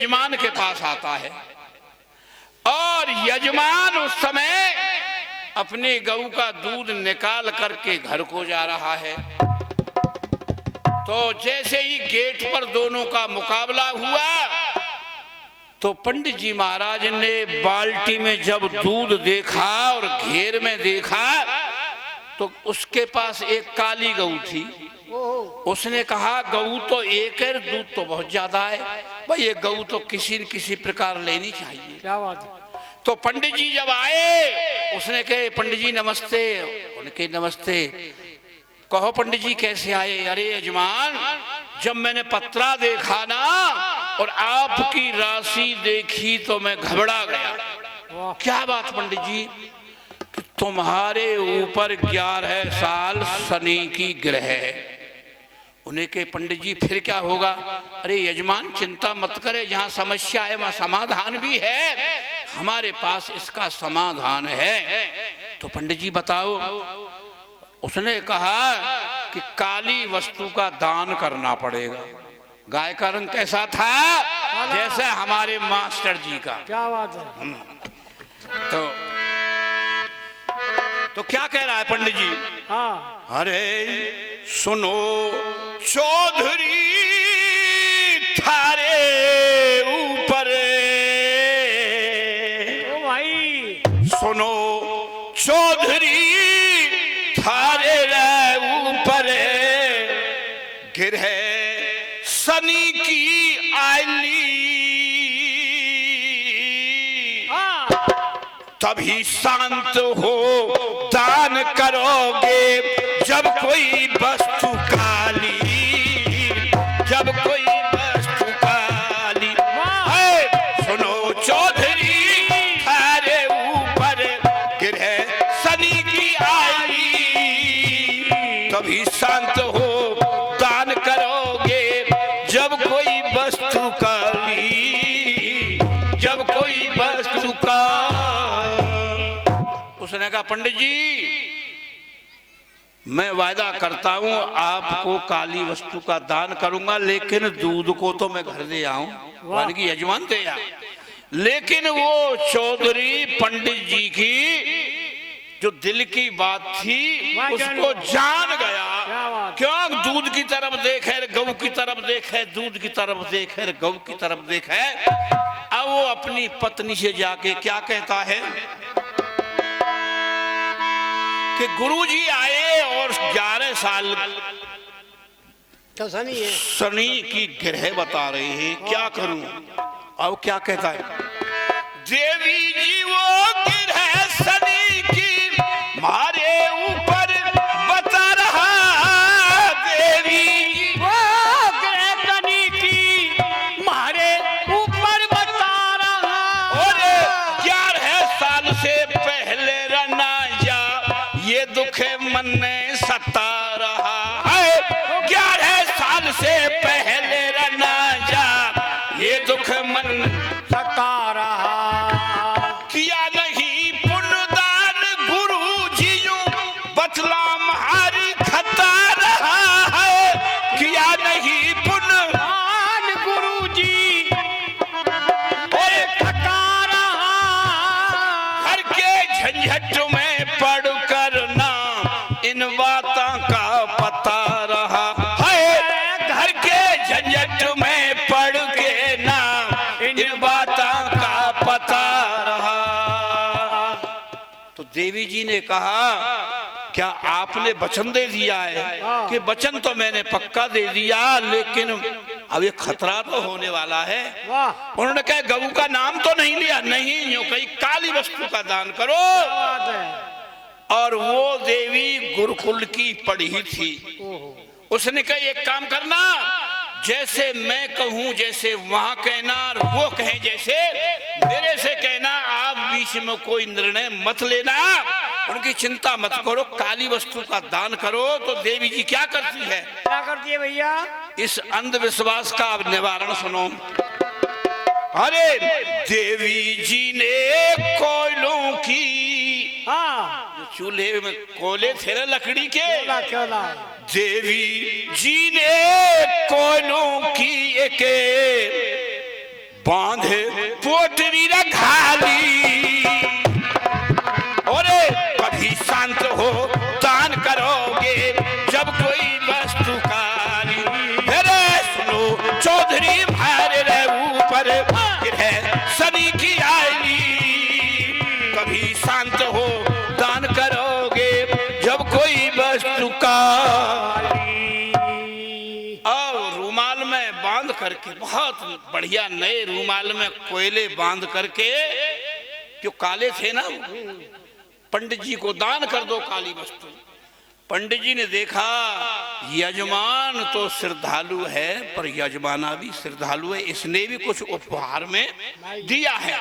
यजमान के पास आता है और यजमान उस समय अपने गऊ का दूध निकाल करके घर को जा रहा है। तो जैसे ही गेट पर दोनों का मुकाबला हुआ तो पंडित जी महाराज ने बाल्टी में जब दूध देखा और घेर में देखा तो उसके पास एक काली गऊ थी। उसने कहा गऊ तो एक है, दूध तो बहुत ज्यादा है, भाई ये गऊ तो किसी न किसी प्रकार लेनी चाहिए। क्या बात है। तो पंडित जी जब आए उसने कहे पंडित जी नमस्ते। उनके नमस्ते। कहो पंडित जी कैसे आए? अरे यजमान जब मैंने पत्रा देखा ना और आपकी राशि देखी तो मैं घबरा गया। क्या बात पंडित जी? कि तुम्हारे ऊपर 11 साल शनि की ग्रह है। उन्हें के पंडित जी फिर क्या होगा? अरे यजमान चिंता मत करे, जहाँ समस्या है वहाँ समाधान भी है, हमारे पास इसका समाधान है। तो पंडित जी बताओ। उसने कहा कि काली वस्तु का दान करना पड़ेगा। गाय का रंग कैसा था? जैसे हमारे मास्टर जी का। क्या बात है। तो क्या कह रहा है पंडित जी? हाँ। अरे सुनो चौधरी थारे ऊपर, ओ भाई सुनो चौधरी थारे ऊपर गिरह शनि की आईली, तभी शांत हो दान करोगे जब कोई वस्तु काली, जब कोई वस्तु काली है। सुनो चौधरी थारे ऊपर गिरह शनि की आईली, तभी शांत हो दान करोगे जब कोई वस्तु काली, जब कोई वस्तु काली। उसने कहा पंडित जी मैं वायदा करता हूं आपको काली वस्तु का दान करूंगा, लेकिन दूध को तो मैं घर दे आऊं, मान की यजमान दे आ। लेकिन वो चौधरी पंडित जी की जो दिल की बात थी उसको जान गया। क्यों? दूध की तरफ देखे, गऊ की तरफ देखे, दूध की तरफ देखे, गऊ की तरफ देखे। अब वो अपनी पत्नी से जाके क्या कहता है कि गुरुजी आए और 11 साल तो शनि है, शनि की ग्रह बता रहे हैं, क्या करूं? अब क्या कहता है? देवी जी वो ग्रह शनि की मारे ऊपर बता रहा, देवी वो ग्रह शनि की मारे ऊपर बता रहा। और 11 साल से पहले रना ये दुख मन में सता रहा है। 11 साल से पहले रना जा ये दुख मन सता रहा। किया नहीं पुण्यदान गुरु जियों बतला मारी खता रहा है। किया नहीं पुण्यदान गुरु जी खता रहा। घर के झंझट में पड़ इन बातों का पता रहा है। घर के झंझट में पड़ के ना इन बातों का पता रहा। तो देवी जी ने कहा क्या आपने वचन दे दिया है? कि वचन तो मैंने पक्का दे दिया, लेकिन अब ये खतरा तो होने वाला है। उन्होंने कहा गऊ का नाम तो नहीं लिया, नहीं यूं कहीं काली वस्तु का दान करो। और वो देवी गुरुकुल की पढ़ी थी। उसने कहा एक काम करना, जैसे मैं कहूं जैसे वहां कहना, वो कहे जैसे मेरे से कहना, आप बीच में कोई निर्णय मत लेना, उनकी चिंता मत करो, काली वस्तु का दान करो। तो देवी जी क्या करती है? क्या करती है भैया? इस अंधविश्वास का निवारण सुनो। अरे देवी जी ने कोयलों की, चूल्हे में कोयले थे ना लकड़ी के, देवी जी ने कोयलों की एक बांधे पोटरी रखाली, और कभी शांत हो दान करोगे जब कोई वस्तु काली। अरे सुनो चौधरी भारे रे ऊपर गिरे शनि की आईली, कभी शांत हो दान करोगे जब कोई वस्तु काली। और रूमाल में बांध करके, बहुत बढ़िया नए रूमाल में कोयले बांध करके, जो काले थे ना, पंडित जी को दान कर दो काली वस्तु। पंडित जी ने देखा यजमान तो श्रद्धालु है, पर यजमाना भी श्रद्धालु है, इसने भी कुछ उपहार में दिया है,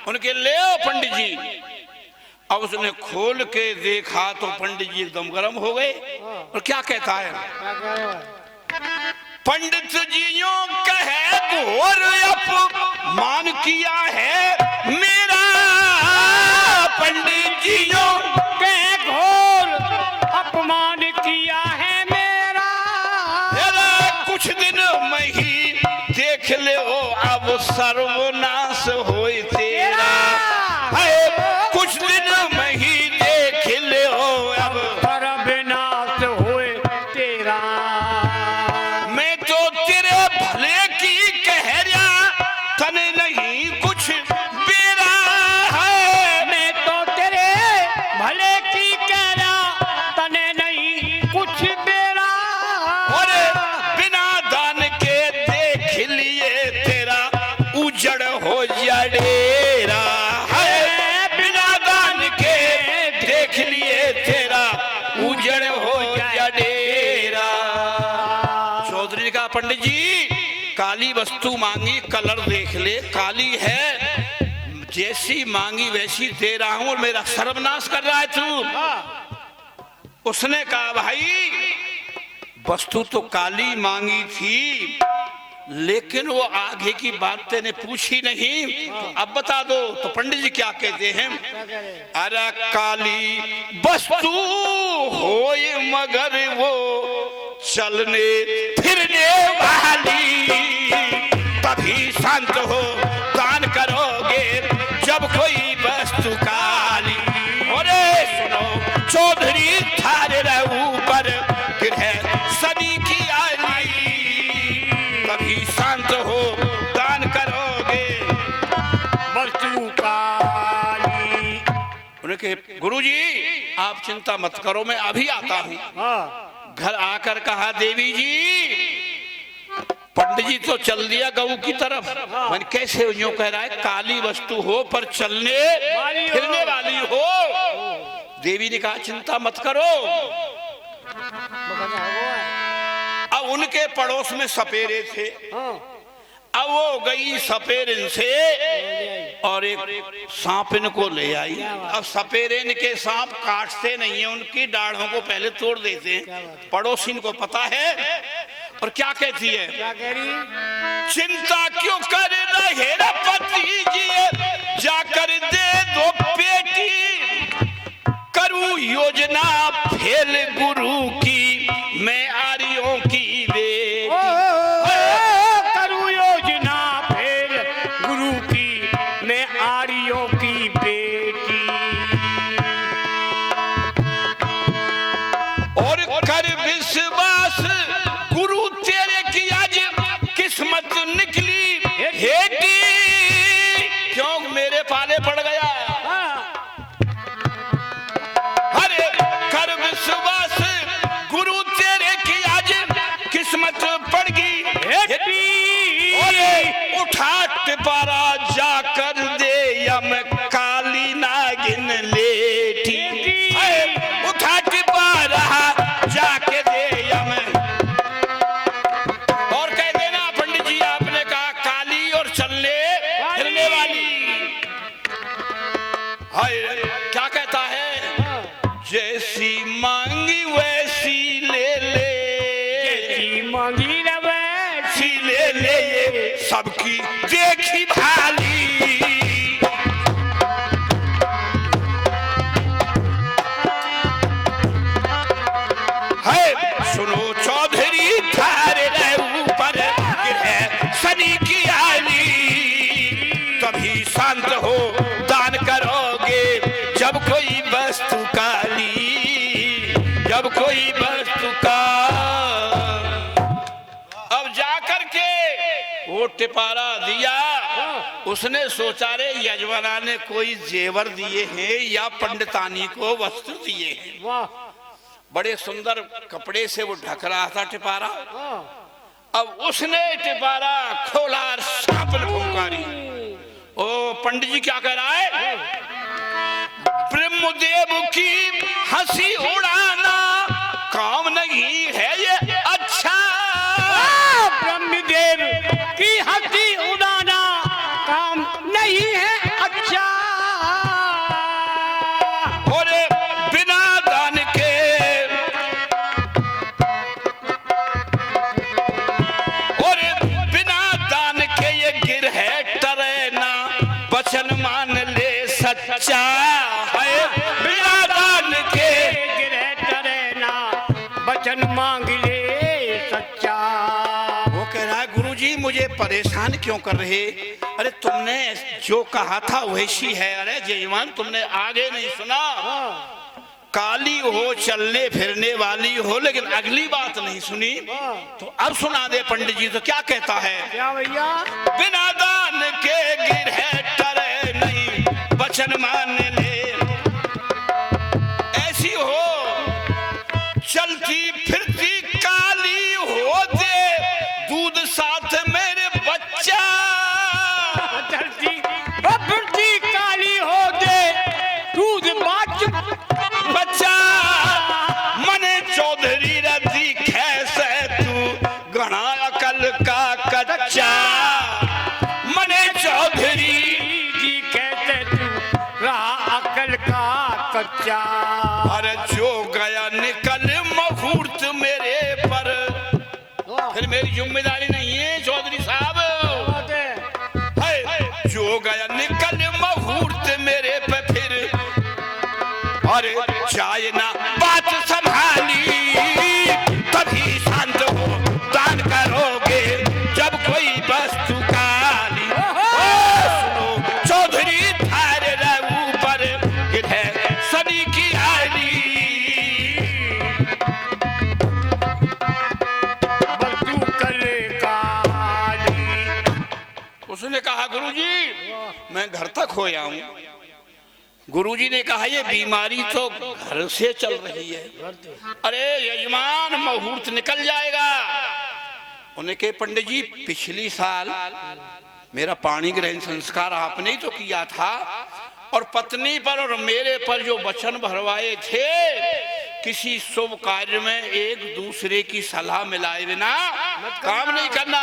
उनके ले आओ पंडित जी। अब उसने खोल के देखा तो पंडित जी एकदम गर्म हो गए, और क्या कहता है, पंडित जियों कहे घोर अपमान किया है मेरा, पंडित जियों कहे घोर अपमान किया है मेरा। कुछ दिन में ही देख ले हो अब सर्वनाश होए तेरा, कुछ दिन में ही देख ले हो अब सर्वनाश होए तेरा। मैं तो तेरे भले की कह रहा तन नहीं कुछ बेरा है, मैं तो तेरे भले की कह रहा तने नहीं कुछ बेरा। और बिना दान के देख लिए तेरा उजड़ हो जड़ेरा है, बिना दान के देख लिए तेरा उजड़ हो जड़ेरा। चौधरी का पंडित जी काली वस्तु मांगी, कलर देख ले काली है, जैसी मांगी वैसी दे रहा हूं, और मेरा सर्वनाश कर रहा है तू। उसने कहा भाई वस्तु तो काली मांगी थी, लेकिन वो आगे की बात तेने पूछी नहीं, तो अब बता दो। तो पंडित जी क्या कहते हैं, अरे काली वस्तु होए मगर वो चलने फिरने वाली, तभी शांत हो दान करोगे जब कोई वस्तु काली। अरे सुनो चौधरी थारे ऊपर गिरे शनि की आली, कभी शांत हो दान करोगे वस्तु काली। उनके गुरुजी आप चिंता मत करो, मैं अभी आता हूँ। हाँ। घर आकर कहा देवी जी, पंडित जी तो चल दिया गऊ की तरफ, मैंने कैसे यूं कह रहा है काली वस्तु हो पर चलने फिरने वाली हो। देवी ने कहा चिंता मत करो। अब उनके पड़ोस में सपेरे थे, अब वो गई सपेरिन से और एक सांप इनको ले आई। अब सपेरिन के सांप काटते नहीं है, उनकी दाढ़ों को पहले तोड़ देते हैं। पड़ोसी को पता है, और क्या कहती है, क्या कह रही? चिंता क्यों कर रहे पति जी, जाकर दे दो पेटी, करूं योजना फेल गुरु की मैं आर्यों की बेटी। करूं योजना फेल गुरु की मैं आर्यों की बेटी। और कर विश्वास गुरु तेरे की आज किस्मत निकली हेटी, क्यों मेरे पाले पड़ गया। अरे कर विश्वास गुरु तेरे की आज किस्मत पड़ गई हेटी, अरे उठा टिपारा जाकर दे यम काली नागिन लेटी। उठा टिपारा जाके दे यम, और कह देना पंडित जी आपने कहा काली और चलने फिरने वाली। हाय क्या कहता है, जैसी मांगी वैसी ले ले, जैसी मांगी न वैसी ले ले, सबकी देखी भाली। है सुनो चौधरी थारे ऊपर गिरे शनि की आली, तभी शांत हो दान करोगे जब कोई वस्तु काली, जब कोई वस्तु का। अब जाकर के वो टिपारा दिया, उसने सोचा रे यजमाना ने कोई जेवर दिए हैं या पंडितानी को वस्त्र दिए हैं। वाह बड़े सुंदर कपड़े से वो ढक रहा था टिपारा। हाँ। अब उसने टिपारा खोला और सांप ने फुंकारी। ओ पंडित जी क्या कह रहा है? ब्रह्मदेव की हंसी उड़ाना काम नहीं है ये अच्छा। ब्रह्मदेव की हंसी उड़ाना काम नहीं है अच्छा। और बिना दान के, और बिना दान के ये गिर है टरेना, वचन मान ले सच्चा है। बिना दान के गिरे टरेना, वचन मांग ले सच्चा। वो कह रहा है गुरुजी मुझे परेशान क्यों कर रहे? अरे तुमने जो कहा था वैसी है। अरे जयमान तुमने आगे नहीं सुना? काली हो चलने फिरने वाली हो, लेकिन अगली बात नहीं सुनी। तो अब सुना दे पंडित जी। तो क्या कहता है? क्या भैया? बिना दान के गिर है टरे नहीं, वचन मान ले। ऐसी हो चलती फिरती काली हो दे दूध साथ मेरे बच्चा। चलती फिरती काली हो दे दूध बाच बच्चा मने चौधरी रदी कैसे तू गणा अकल का कच्चा। मने चौधरी जी कहते तू रहा अकल का कच्चा। अरे जो गया निकल मुहूर्त मेरे पर, फिर मेरी जिम्मेदारी नहीं है चौधरी साहब। है जो गया निकल मुहूर्त मेरे पे फिर, अरे चाहे ना बात संभाली तभी शांत हो दान करोगे जब कोई वस्तु काली। सुनो चौधरी थारे ऊपर है सनी की आली। बंधु करे काली। उसने कहा गुरुजी मैं घर तक हो आऊं। गुरुजी ने कहा ये बीमारी तो घर से चल रही है। अरे यजमान मुहूर्त निकल जाएगा। उन्हें कहे पंडित जी पिछली साल मेरा पाणी ग्रहण संस्कार आपने ही तो किया था, और पत्नी पर और मेरे पर जो वचन भरवाए थे, किसी शुभ कार्य में एक दूसरे की सलाह मिलाए बिना काम नहीं करना।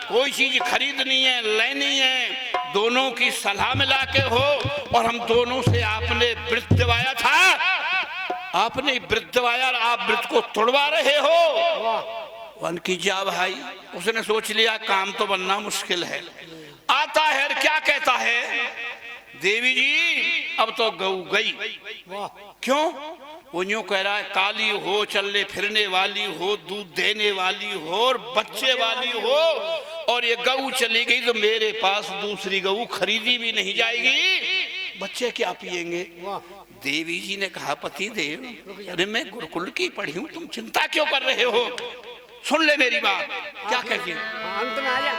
कोई चीज खरीदनी है लेनी है, दोनों की सलाह मिला के हो। और हम दोनों से आपने व्रत दिवाया था, आपने व्रत दिवाया और आप व्रत को तोड़वा रहे हो। वन की जा भाई। उसने सोच लिया काम तो बनना मुश्किल है। आता है और क्या कहता है? देवी जी अब तो गऊ गई। क्यों? वो यूं कह रहा है काली हो चलने फिरने वाली हो, दूध देने वाली हो और बच्चे वाली हो, और ये गऊ चली गई तो मेरे पास दूसरी गऊ खरीदी भी नहीं जाएगी, बच्चे क्या पिएंगे? देवी जी ने कहा पति देव अरे मैं गुरुकुल की पढ़ी हूं, तुम चिंता क्यों कर रहे हो? सुन ले मेरी बात। क्या कहती है? अंत में आ जा।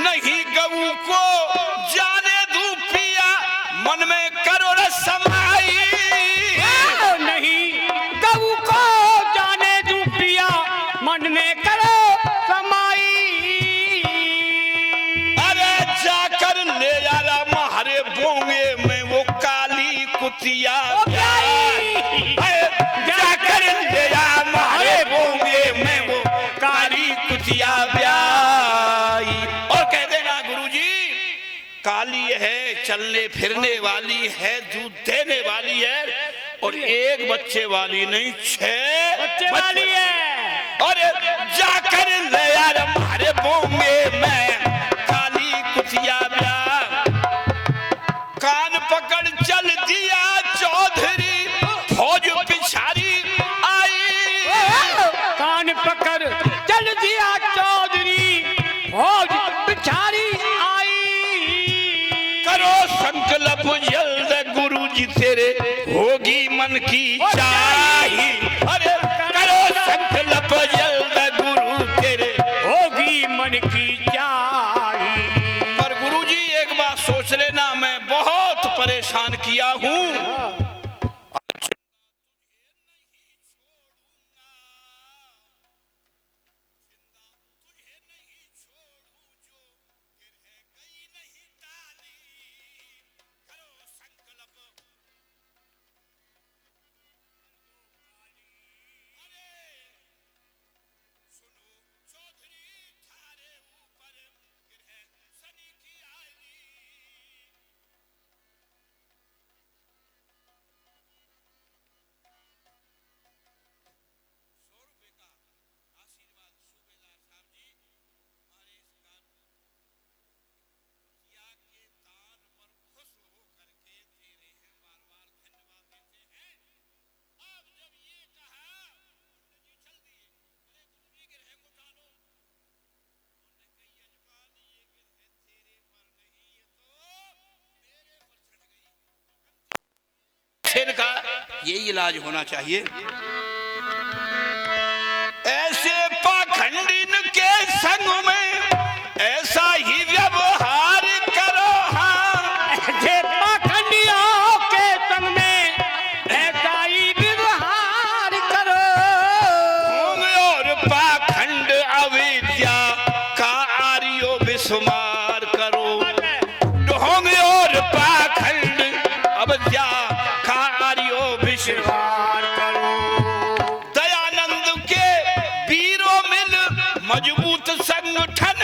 नहीं गऊ को जाने दूं पिया, मन में करो रसमाई। नहीं गऊ को जाने दूं पिया, मन में करो समाई। अरे जाकर ले जा रहा हमारे बोंगे में वो काली कुतिया। जाकर ले जा हमारे बोंगे में वो काली कुतिया ब्याई। और कह देना गुरुजी काली है, चलने फिरने वाली है, दूध देने वाली है, और एक बच्चे वाली नहीं 6 बच्चे वाली है। और जाकर ले यार हमारे बोंगे में काली कुतिया ब्याह। कान पकड़ चल दिया चौधरी, फौज पिछाड़ी आई। कान पकड़ चल दिया चौधरी, फौज पिछाड़ी आई। संकल्प जल्द गुरु जी तेरे होगी मन की चाही। अरे करो संकल्प जल्द गुरु तेरे होगी मन की चाही। पर गुरु जी एक बात सोच लेना, मैं बहुत परेशान किया हूँ। का यही इलाज होना चाहिए। ऐसे पाखंडिन के संग में ऐसा ही व्यवहार करो। हाँ, ऐसे पाखंडियों के संग में ऐसा ही व्यवहार करो। ढोंग और पाखंड अविद्या का आर्यो विस्मार करो। ढोंग और पाखंड अविद्या विश्वास करो। दयानंद के वीरों मिल मजबूत संगठन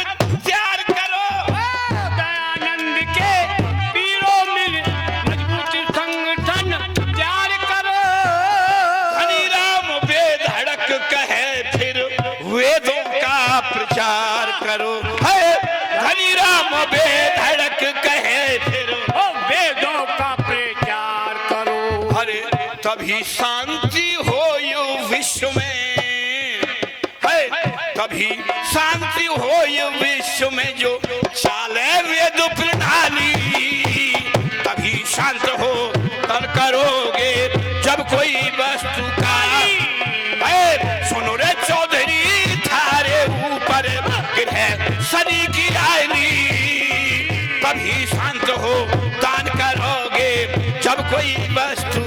तैयार करो। दयानंद के वीरों मिल मजबूत संगठन तैयार करो। धनी राम बेधड़क कहे फिर वेदों का प्रचार करो। धनी राम बेधड़क कहे फिर वेदों का प्रचार करो। अरे तभी शांति हो यू विश्व में है, तभी शांति हो यू विश्व में जो चाले वेद प्रणाली। तभी शांत हो तब करोगे जब कोई वस्तु का। सुनो रे चौधरी थारे ऊपर गिरे शनि की आईनी। तभी शांत हो दान करोगे जब कोई वस्तु